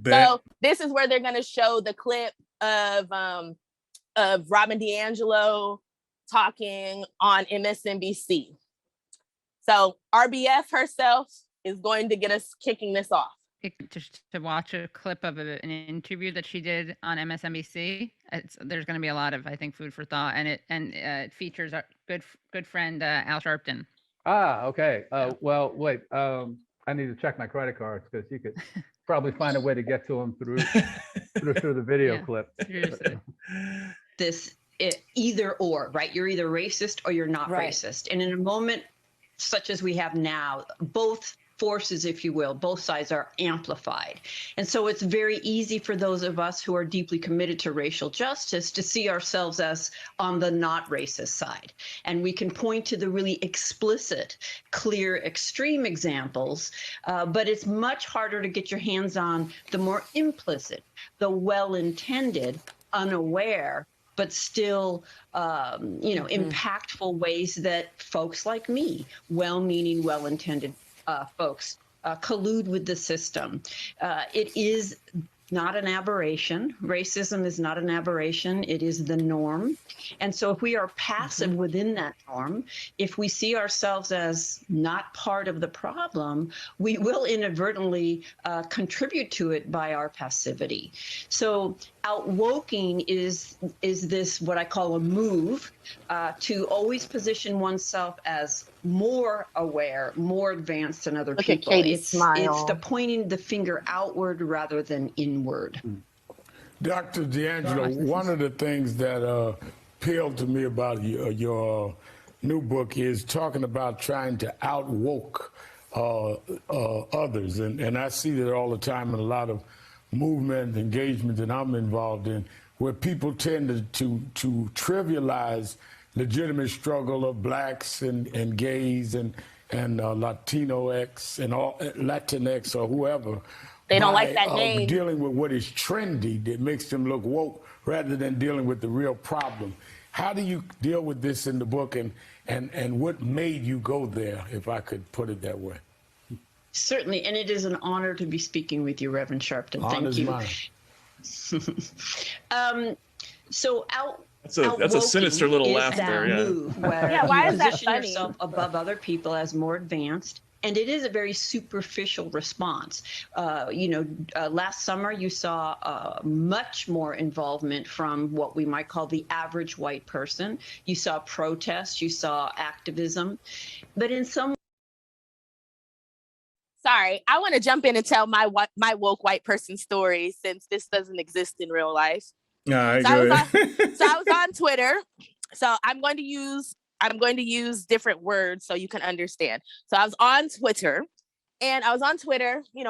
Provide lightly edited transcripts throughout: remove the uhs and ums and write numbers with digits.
So this is where they're going to show the clip of Robin DiAngelo talking on MSNBC. So RBF herself is going to get us kicking this off. Just to watch a clip of an interview that she did on MSNBC. There's going to be a lot of, I think, food for thought, and it features our good friend Al Sharpton. Okay. Well, wait. I need to check my credit cards because you could probably find a way to get to them through the video clip. This either or, right? You're either racist or you're not racist, and in a moment such as we have now, both forces, if you will, both sides are amplified. And so it's very easy for those of us who are deeply committed to racial justice to see ourselves as on the not racist side. And we can point to the really explicit, clear, extreme examples, but it's much harder to get your hands on the more implicit, the well-intended, unaware, but still, impactful ways that folks like me, well-meaning, well-intended folks collude with the system. It is not an aberration. Racism is not an aberration. It is the norm. And so if we are passive within that norm, if we see ourselves as not part of the problem, we will inadvertently contribute to it by our passivity. So outwoking is this what I call a move to always position oneself as more aware, more advanced than other people. It's the pointing the finger outward rather than inward. Dr. DiAngelo, one of the things that appealed to me about your new book is talking about trying to outwoke others. And I see that all the time in a lot of movement engagement that I'm involved in, where people tend to trivialize legitimate struggle of blacks and gays and Latino X and all Latinx or whoever. They don't like that name. Dealing with what is trendy that makes them look woke rather than dealing with the real problem. How do you deal with this in the book, and what made you go there, if I could put it that way? Certainly, and it is an honor to be speaking with you, Reverend Sharpton. Thank you. That's a sinister little laugh there. Move where why you is that position funny? yourself above other people as more advanced. And it is a very superficial response. Last summer you saw much more involvement from what we might call the average white person. You saw protests, you saw activism, but in some. Sorry, I want to jump in and tell my woke white person story since this doesn't exist in real life. I was on Twitter. So I'm going to use different words so you can understand. So I was on Twitter,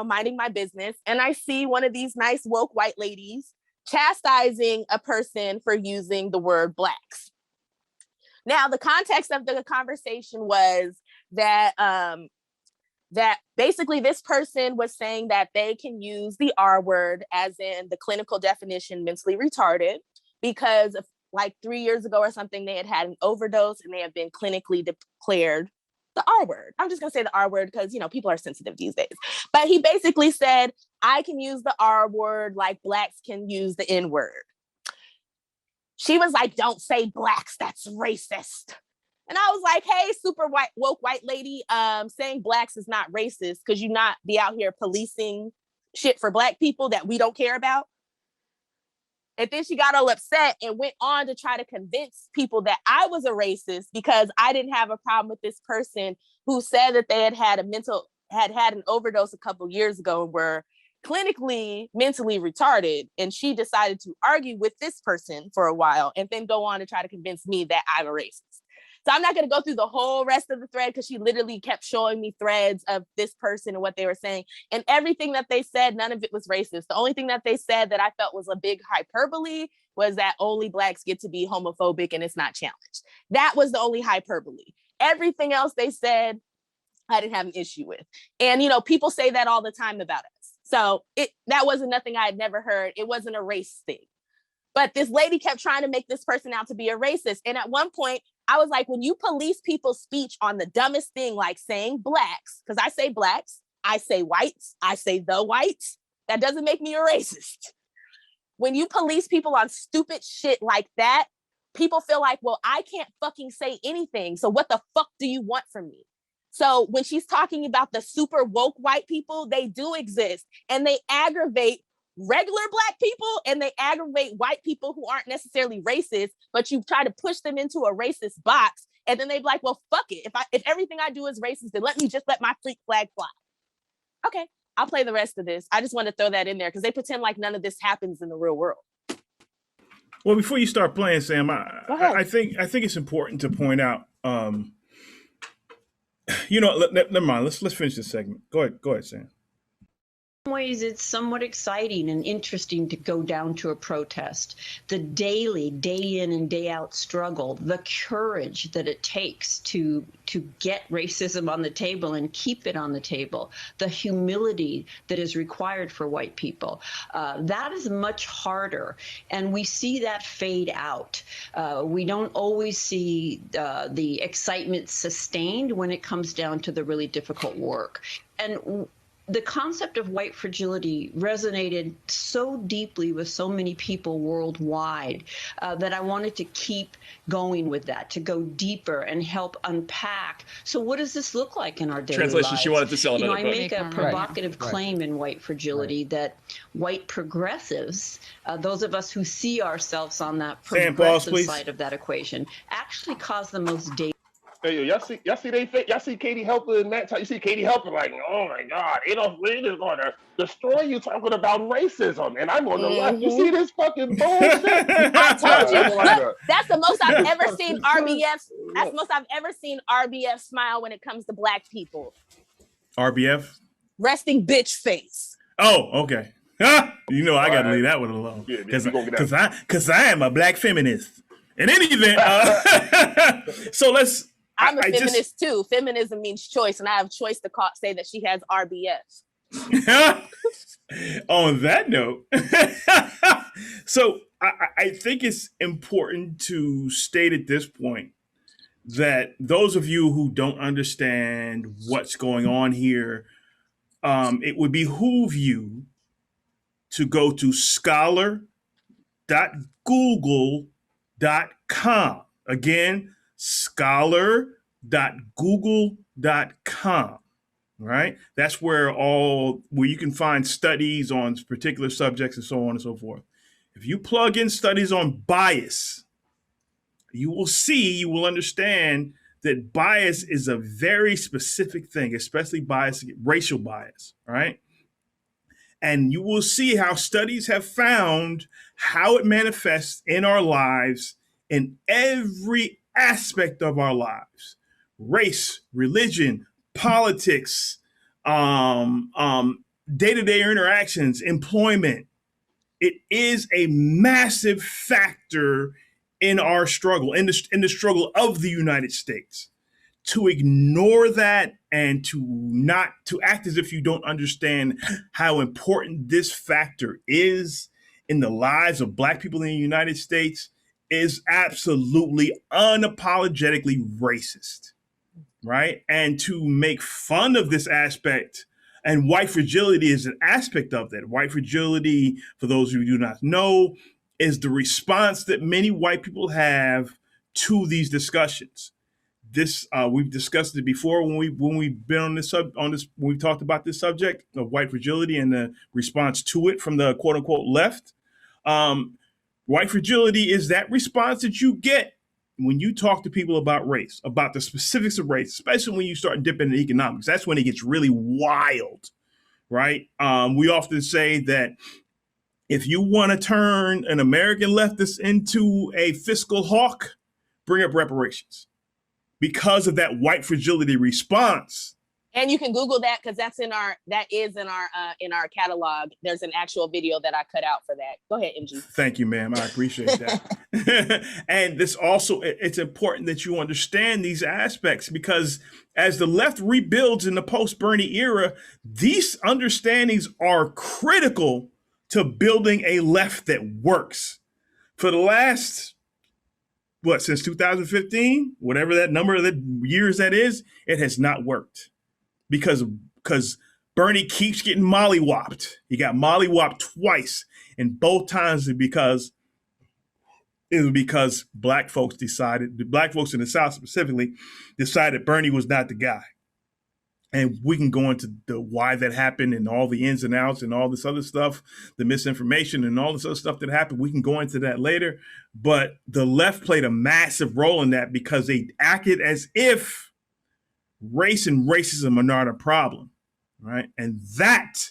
minding my business, and I see one of these nice woke white ladies chastising a person for using the word blacks. Now, the context of the conversation was that basically this person was saying that they can use the R word, as in the clinical definition, mentally retarded, because like 3 years ago or something, they had an overdose and they have been clinically declared the R word. I'm just going to say the R word because, people are sensitive these days. But he basically said, I can use the R word like blacks can use the N word. She was like, don't say blacks, that's racist. And I was like, hey, super woke white lady, saying blacks is not racist because you not be out here policing shit for black people that we don't care about. And then she got all upset and went on to try to convince people that I was a racist because I didn't have a problem with this person who said that they had an overdose a couple years ago and were clinically mentally retarded. And she decided to argue with this person for a while and then go on to try to convince me that I'm a racist. So I'm not going to go through the whole rest of the thread because she literally kept showing me threads of this person and what they were saying. And everything that they said, none of it was racist. The only thing that they said that I felt was a big hyperbole was that only blacks get to be homophobic and it's not challenged. That was the only hyperbole. Everything else they said, I didn't have an issue with. And, people say that all the time about us. So that wasn't nothing I had never heard. It wasn't a race thing. But this lady kept trying to make this person out to be a racist. And at one point, I was like, when you police people's speech on the dumbest thing, like saying blacks, because I say blacks, I say whites, I say the whites, That doesn't make me a racist. When you police people on stupid shit like that, people feel like, well, I can't fucking say anything. So what the fuck do you want from me? So when she's talking about the super woke white people, they do exist, and they aggravate regular Black people, and they aggravate white people who aren't necessarily racist, but you try to push them into a racist box, and then they're like, well, fuck it. If everything I do is racist, then let me just let my freak flag fly. Okay, I'll play the rest of this. I just want to throw that in there because they pretend like none of this happens in the real world. Well, before you start playing, Sam, I think it's important to point out, never mind. Let's finish this segment. Go ahead, Sam. In some ways, it's somewhat exciting and interesting to go down to a protest. The daily, day in and day out struggle, the courage that it takes to get racism on the table and keep it on the table, the humility that is required for white people. That is much harder, and we see that fade out. We don't always see the excitement sustained when it comes down to the really difficult work. And the concept of white fragility resonated so deeply with so many people worldwide that I wanted to keep going with that, to go deeper and help unpack. So what does this look like in our daily Translation, lives? she wanted to sell another I book. make a provocative claim in white fragility that white progressives, those of us who see ourselves on that progressive side of that equation, actually cause the most Hey, y'all see Katie Helper in that? You see Katie Helper like, oh my God, Adolf Hitler is going to destroy you talking about racism, and I'm on the left. You see this fucking bullshit? I told you. Look, that's the most I've ever seen RBF. That's the most I've ever seen RBF smile when it comes to Black people. RBF? Resting bitch face. Oh, okay. You know, I got to leave that one alone because I am a Black feminist. In any event, so let's. I'm a feminist too. Feminism means choice, and I have choice to say that she has RBF. On that note, so I think it's important to state at this point that those of you who don't understand what's going on here, it would behoove you to go to scholar.google.com. Again, scholar.google.com, right? That's where you can find studies on particular subjects and so on and so forth. If you plug in studies on bias, you will understand that bias is a very specific thing, especially racial bias, right? And you will see how studies have found how it manifests in our lives in every aspect of our lives: race, religion, politics, day-to-day interactions, employment. It is a massive factor in our struggle, in the struggle of the United States. To ignore that and to act as if you don't understand how important this factor is in the lives of Black people in the United States is absolutely unapologetically racist, right? And to make fun of this aspect, and white fragility is an aspect of that. White fragility, for those who do not know, is the response that many white people have to these discussions. This we've discussed it before when we've been on this when we talked about this subject of white fragility and the response to it from the quote unquote left. White fragility is that response that you get when you talk to people about race, about the specifics of race, especially when you start dipping into economics. That's when it gets really wild, right? We often say that if you want to turn an American leftist into a fiscal hawk, bring up reparations. Because of that white fragility response. And you can Google that because that is in our catalog. There's an actual video that I cut out for that. Go ahead, MG. Thank you, ma'am. I appreciate that. And this also, it's important that you understand these aspects because as the left rebuilds in the post-Bernie era, these understandings are critical to building a left that works. For the last since 2015, whatever that number of the years that is, it has not worked because Bernie keeps getting mollywopped. He got mollywopped twice, and both times it was because black folks in the South specifically, decided Bernie was not the guy. And we can go into the why that happened and all the ins and outs and all this other stuff, the misinformation and all this other stuff that happened. We can go into that later. But the left played a massive role in that because they acted as if race and racism are not a problem, right? And that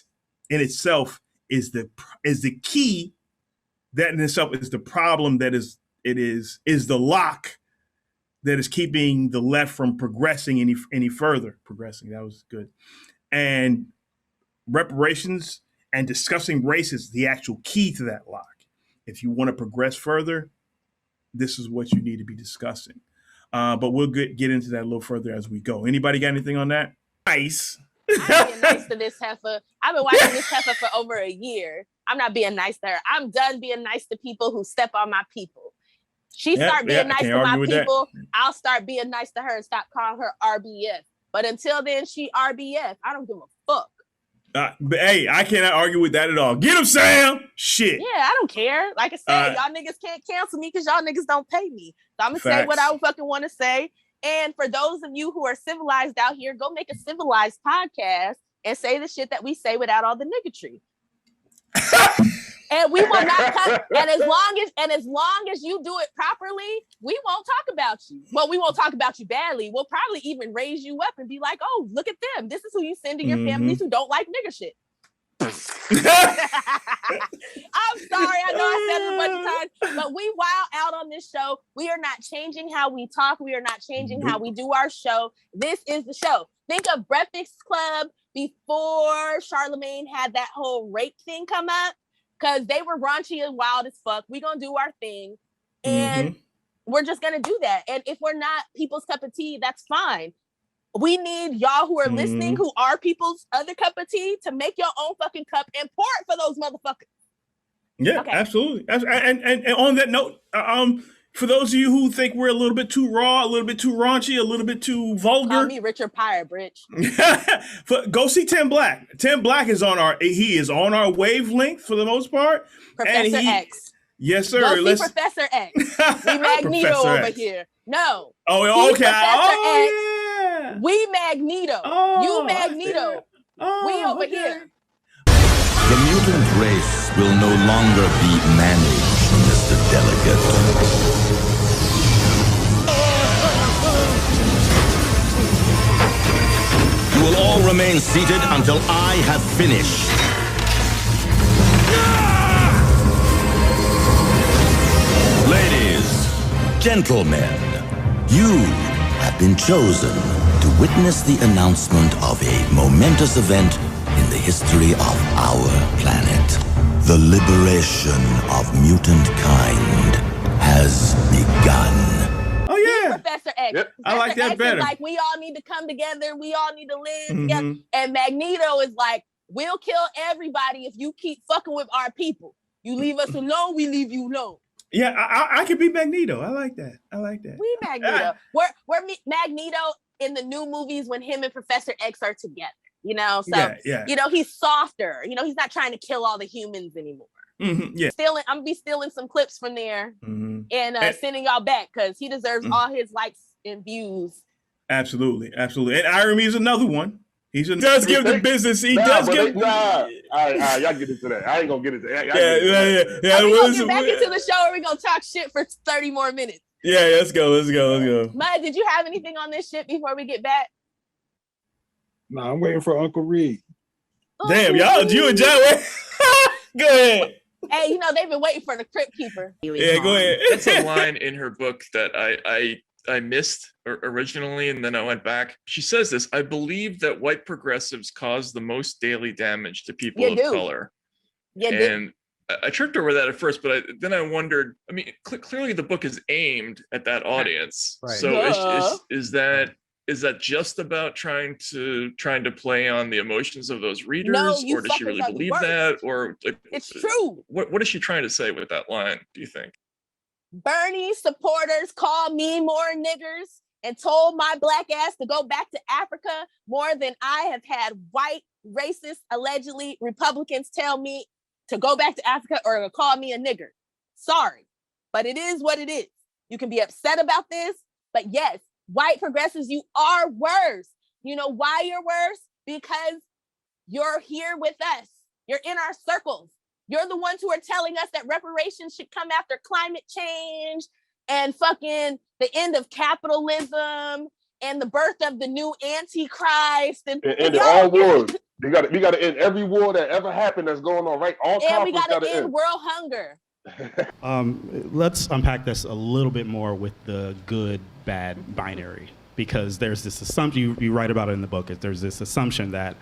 in itself is the key. That in itself is the problem that is the lock that is keeping the left from progressing any further. Progressing, that was good. And reparations and discussing race is the actual key to that lock. If you want to progress further, this is what you need to be discussing. But we'll get into that a little further as we go. Anybody got anything on that? Nice. I'm being nice to this heifer. I've been watching this heifer for over a year. I'm not being nice to her. I'm done being nice to people who step on my people. She start being nice to my people. I'll start being nice to her and stop calling her RBF. But until then, she RBF. I don't give a fuck. But hey, I cannot argue with that at all. Get him, Sam. Shit. Yeah, I don't care. Like I said, y'all niggas can't cancel me because y'all niggas don't pay me. So I'm gonna say what I fucking want to say. And for those of you who are civilized out here, go make a civilized podcast and say the shit that we say without all the niggatry. And we will not cut. And as long as you do it properly, we won't talk about you. Well, we won't talk about you badly. We'll probably even raise you up and be like, "Oh, look at them. This is who you send to your families who don't like nigger shit." I'm sorry. I know I said it a bunch of times, but we wild out on this show. We are not changing how we talk. We are not changing how we do our show. This is the show. Think of Breakfast Club before Charlemagne had that whole rape thing come up. Because they were raunchy and wild as fuck. We're going to do our thing. And we're just going to do that. And if we're not people's cup of tea, that's fine. We need y'all who are listening, who are people's other cup of tea, to make your own fucking cup and pour it for those motherfuckers. Yeah, absolutely. And on that note, for those of you who think we're a little bit too raw, a little bit too raunchy, a little bit too vulgar. Call me Richard Pryor, Bridge. Go see Tim Black. Tim Black is on our wavelength for the most part. Professor X. Yes, sir. Go see Professor X. We Magneto over here. No. Oh, okay. Yeah. We Magneto. You Magneto. We over here. The mutant race will no longer be managed, Mr. Delegate. You will all remain seated until I have finished. Ladies, gentlemen, you have been chosen to witness the announcement of a momentous event in the history of our planet. The liberation of mutant kind has begun. Oh yeah, Professor X. Yep. I like that X better. Is like, we all need to come together. We all need to live together. And Magneto is like, we'll kill everybody if you keep fucking with our people. You leave us alone, we leave you alone. Yeah, I could be Magneto. I like that. We Magneto. We're Magneto in the new movies when him and Professor X are together. You know, so you know, he's softer. You know, he's not trying to kill all the humans anymore. I'm gonna be stealing some clips from there and sending y'all back because he deserves all his likes and views. Absolutely. And Irony is another one. He does give the business. He does give. All right, y'all get into that. I ain't gonna get into that. Yeah. We're gonna get back into the show, or we're gonna talk shit for 30 more minutes. Yeah, let's go. Mud, did you have anything on this shit before we get back? No, I'm waiting for Uncle Reed. Damn, y'all, you and John. Go ahead. Hey, you know, they've been waiting for the Crypt Keeper. Yeah, go ahead. That's a line in her book that I missed originally, and then I went back. She says this: I believe that white progressives cause the most daily damage to people of color. And I tripped over that at first, but then I wondered, I mean, clearly the book is aimed at that audience. Right. So is that just about trying to play on the emotions of those readers, or does she really believe that? Or like, it's true. What is she trying to say with that line, do you think? Bernie supporters called me more niggers and told my black ass to go back to Africa more than I have had white racist, allegedly Republicans tell me to go back to Africa or to call me a nigger. Sorry, but it is what it is. You can be upset about this, but yes, white progressives, you are worse. You know why you're worse? Because you're here with us. You're in our circles. You're the ones who are telling us that reparations should come after climate change and fucking the end of capitalism and the birth of the new Antichrist. And all wars. We got to end every war that ever happened that's going on, right? All and we got to end world hunger. Let's unpack this a little bit more with the good, bad binary, because there's this assumption, you write about it in the book, there's this assumption that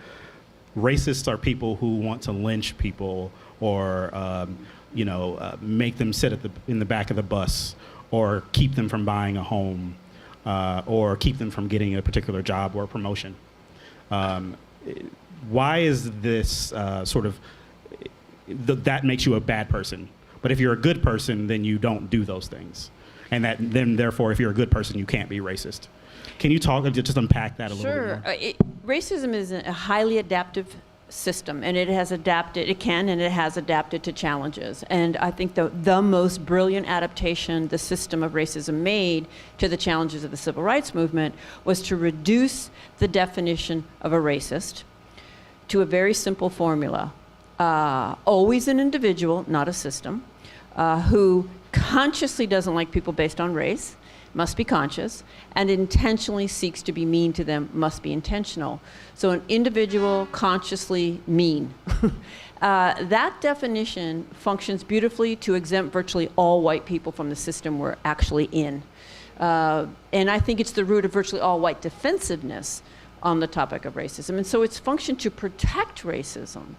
racists are people who want to lynch people or make them sit in the back of the bus or keep them from buying a home or keep them from getting a particular job or promotion. Why is this that makes you a bad person? But if you're a good person, then you don't do those things. And then therefore, if you're a good person, you can't be racist. Can you just unpack that a little bit more? Sure. Racism is a highly adaptive system, and it has adapted to challenges. And I think the most brilliant adaptation the system of racism made to the challenges of the civil rights movement was to reduce the definition of a racist to a very simple formula. Always an individual, not a system, who consciously doesn't like people based on race, must be conscious, and intentionally seeks to be mean to them, must be intentional. So an individual consciously mean. That definition functions beautifully to exempt virtually all white people from the system we're actually in. And I think it's the root of virtually all white defensiveness on the topic of racism. And so it's functioned to protect racism.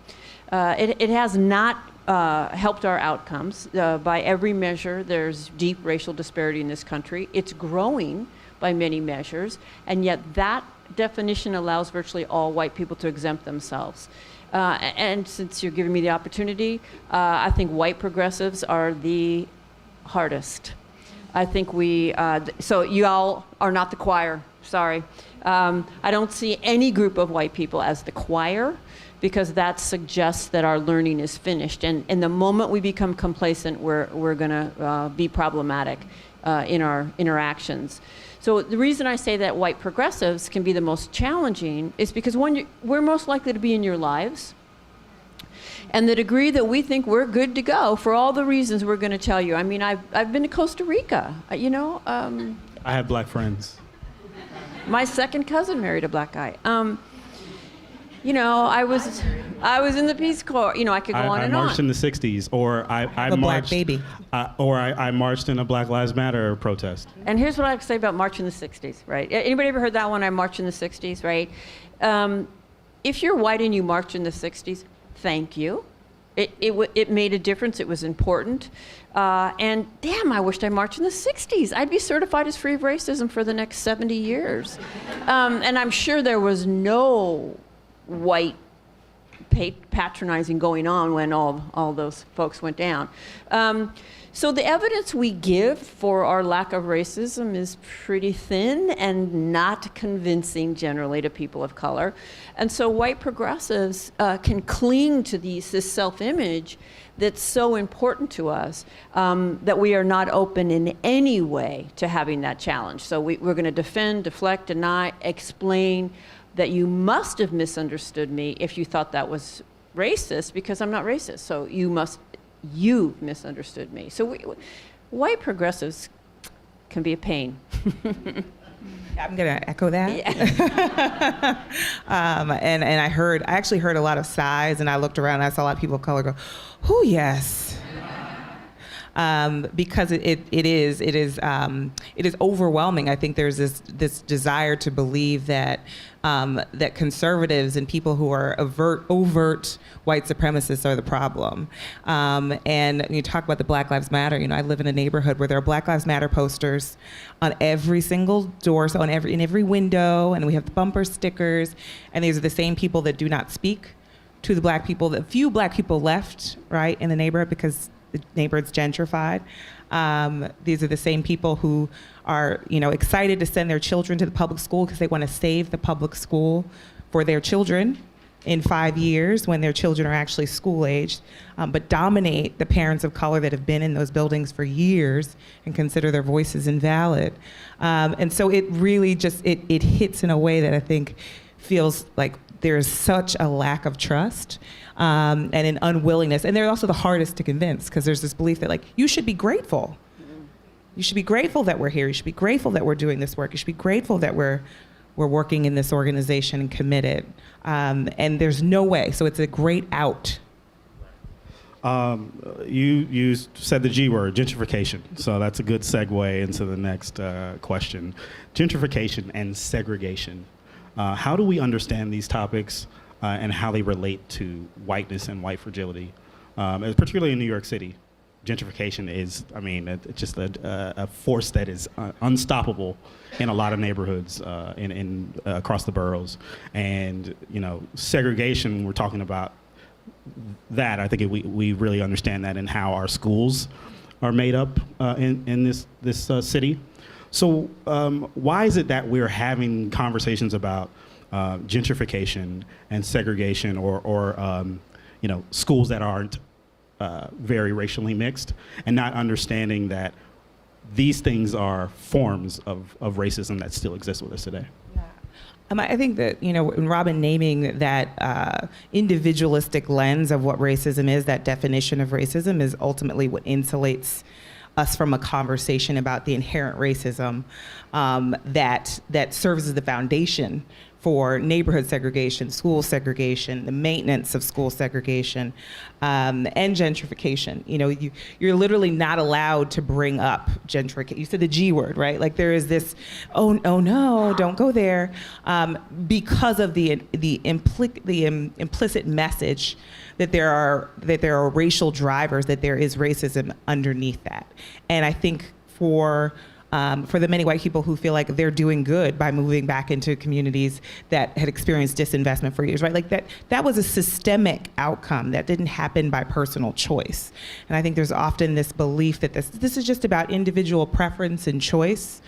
It has not helped our outcomes. By every measure, there's deep racial disparity in this country. It's growing by many measures, and yet that definition allows virtually all white people to exempt themselves. And since you're giving me the opportunity, I think white progressives are the hardest. I think so you all are not the choir, sorry. I don't see any group of white people as the choir, because that suggests that our learning is finished. And the moment we become complacent, we're gonna be problematic in our interactions. So the reason I say that white progressives can be the most challenging is because one, we're most likely to be in your lives. And the degree that we think we're good to go for all the reasons we're gonna tell you. I mean, I've been to Costa Rica, I have black friends. My second cousin married a black guy. I was in the Peace Corps. I could go on and on. I marched in the '60s, or I marched. Black baby. I marched in a Black Lives Matter protest. And here's what I have to say about March in the '60s, right? Anybody ever heard that one? I marched in the '60s, right? If you're white and you marched in the '60s, thank you. It made a difference. It was important. And damn, I wished I marched in the '60s. I'd be certified as free of racism for the next 70 years. And I'm sure there was no white patronizing going on when all those folks went down. So the evidence we give for our lack of racism is pretty thin and not convincing generally to people of color. And so white progressives can cling to this self-image that's so important to us that we are not open in any way to having that challenge. So we're gonna defend, deflect, deny, explain that you must have misunderstood me if you thought that was racist, because I'm not racist. So you misunderstood me. So white progressives can be a pain. I'm gonna echo that. Yeah. And I actually heard a lot of sighs, and I looked around and I saw a lot of people of color go, "Oh yes." Because it is overwhelming. I think there's this desire to believe that that conservatives and people who are overt white supremacists are the problem. And when you talk about the Black Lives Matter, I live in a neighborhood where there are Black Lives Matter posters on every single door, so in every window, and we have bumper stickers, and these are the same people that do not speak to the black people. The few black people left, right, in the neighborhood because the neighborhood's gentrified. These are the same people who are, excited to send their children to the public school because they want to save the public school for their children in 5 years when their children are actually school aged, but dominate the parents of color that have been in those buildings for years and consider their voices invalid. And so it really just, it hits in a way that I think feels like there's such a lack of trust and an unwillingness. And they're also the hardest to convince, because there's this belief that, like, you should be grateful. You should be grateful that we're here. You should be grateful that we're doing this work. You should be grateful that we're working in this organization and committed. And there's no way. So it's a great out. You said the G word, gentrification. So that's a good segue into the next question. Gentrification and segregation. How do we understand these topics and how they relate to whiteness and white fragility, particularly in New York City? Gentrification is, I mean, it's just a force that is unstoppable in a lot of neighborhoods in across the boroughs. And, you know, segregation, we're talking about that. I think we really understand that in how our schools are made up in this city. So why is it that we're having conversations about gentrification and segregation or you know, schools that aren't very racially mixed, and not understanding that these things are forms of racism that still exist with us today? I think that, you know, in Robin naming that individualistic lens of what racism is, that definition of racism is ultimately what insulates us from a conversation about the inherent racism that serves as the foundation for neighborhood segregation, school segregation, the maintenance of school segregation, and gentrification. You know, you're literally not allowed to bring up gentrification. You said the G word, right? Like, there is this, oh no, don't go there, because of the implicit message that there are racial drivers, that there is racism underneath that. And I think for the many white people who feel like they're doing good by moving back into communities that had experienced disinvestment for years, right? Like that was a systemic outcome that didn't happen by personal choice. And I think there's often this belief that this is just about individual preference and choice,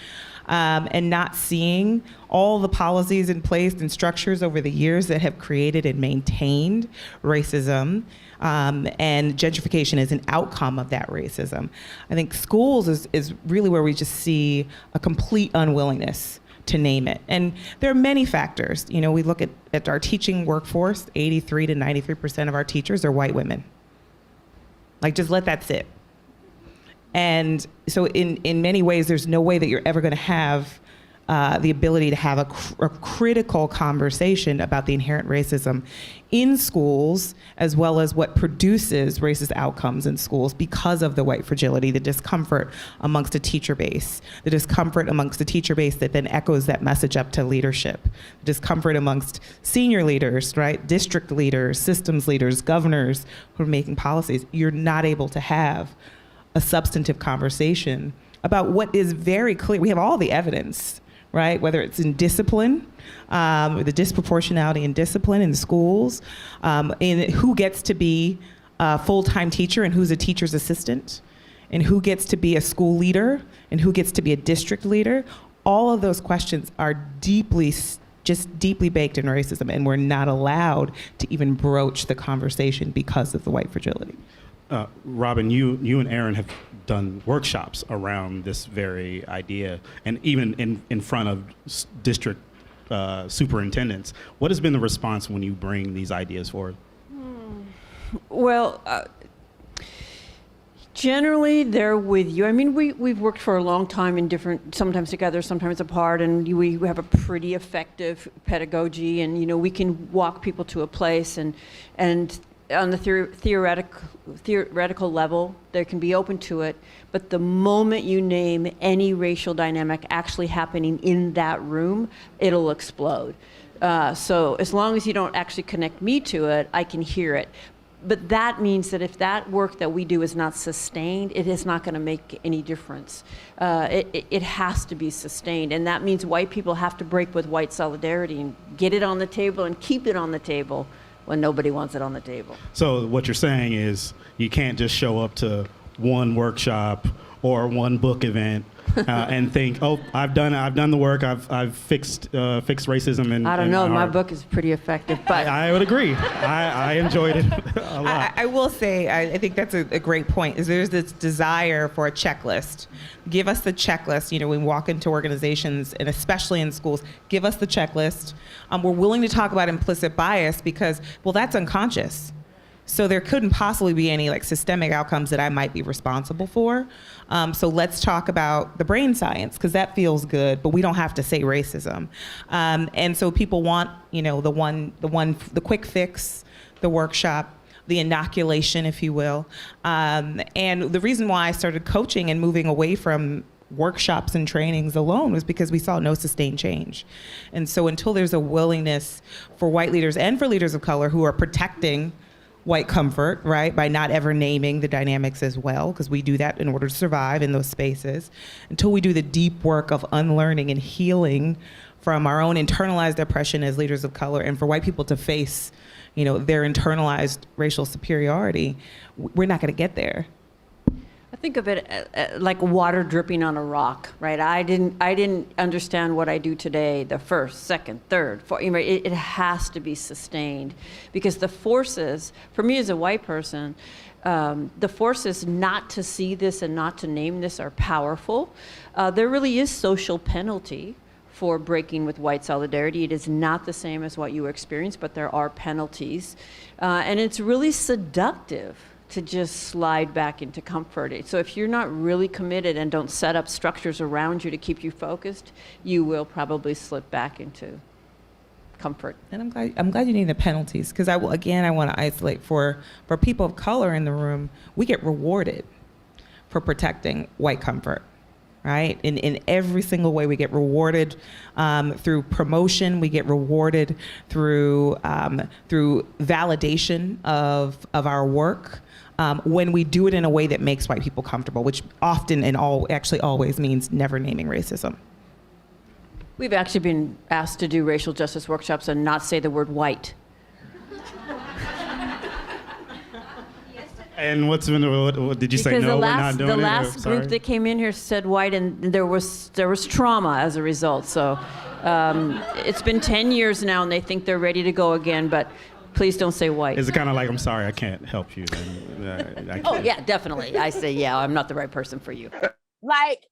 and not seeing all the policies in place and structures over the years that have created and maintained racism. And gentrification is an outcome of that racism. I think schools is really where we just see a complete unwillingness to name it. And there are many factors. You know, we look at our teaching workforce, 83 to 93% of our teachers are white women. Like, just let that sit. And so in many ways, there's no way that you're ever going to have the ability to have a critical conversation about the inherent racism in schools, as well as what produces racist outcomes in schools because of the white fragility, the discomfort amongst a teacher base, the discomfort amongst a teacher base that then echoes that message up to leadership, the discomfort amongst senior leaders, right, district leaders, systems leaders, governors who are making policies. You're not able to have a substantive conversation about what is very clear. We have all the evidence, right? Whether it's in discipline, the disproportionality in discipline in schools, in who gets to be a full-time teacher and who's a teacher's assistant, and who gets to be a school leader and who gets to be a district leader. All of those questions are deeply baked in racism, and we're not allowed to even broach the conversation because of the white fragility. Robin, you and Aaron have done workshops around this very idea, and even in front of district superintendents. What has been the response when you bring these ideas forward? Well, generally they're with you. I mean, we've worked for a long time in different, sometimes together, sometimes apart, and we have a pretty effective pedagogy, and, you know, we can walk people to a place and on the theoretical level, they can be open to it, but the moment you name any racial dynamic actually happening in that room, it'll explode. So as long as you don't actually connect me to it, I can hear it. But that means that if that work that we do is not sustained, it is not going to make any difference. It has to be sustained, and that means white people have to break with white solidarity and get it on the table and keep it on the table when nobody wants it on the table. So what you're saying is you can't just show up to one workshop or one book event and think, oh, I've done the work. I've fixed racism. And I don't know. My book is pretty effective, but I would agree. I enjoyed it a lot. I will say, I think that's a great point. Is there's this desire for a checklist. Give us the checklist. You know, when we walk into organizations, and especially in schools, give us the checklist. We're willing to talk about implicit bias because, well, that's unconscious. So there couldn't possibly be any like systemic outcomes that I might be responsible for. So let's talk about the brain science, because that feels good, but we don't have to say racism. And so people want, you know, the quick fix, the workshop, the inoculation, if you will. And the reason why I started coaching and moving away from workshops and trainings alone was because we saw no sustained change. And so until there's a willingness for white leaders and for leaders of color who are protecting white comfort, right, by not ever naming the dynamics as well, because we do that in order to survive in those spaces, until we do the deep work of unlearning and healing from our own internalized oppression as leaders of color, and for white people to face, you know, their internalized racial superiority, we're not going to get there. I think of it like water dripping on a rock, right? I didn't understand what I do today, the first, second, third, fourth. It has to be sustained, because the forces, for me as a white person, the forces not to see this and not to name this are powerful. There really is social penalty for breaking with white solidarity. It is not the same as what you experience, but there are penalties. And it's really seductive to just slide back into comfort. So if you're not really committed and don't set up structures around you to keep you focused, you will probably slip back into comfort. And I'm glad you need the penalties, because I want to isolate for people of color in the room. We get rewarded for protecting white comfort, right? In every single way, we get rewarded through promotion. We get rewarded through validation of our work. When we do it in a way that makes white people comfortable, which often and actually always means never naming racism. We've actually been asked to do racial justice workshops and not say the word white. And what did you say? Because No, we're not doing it. The last group that came in here said white, and there was trauma as a result. So it's been 10 years now, and they think they're ready to go again, but please don't say white. Is it kind of like, I'm sorry, I can't help you? Then, Oh, yeah, definitely. I say, yeah, I'm not the right person for you. Like,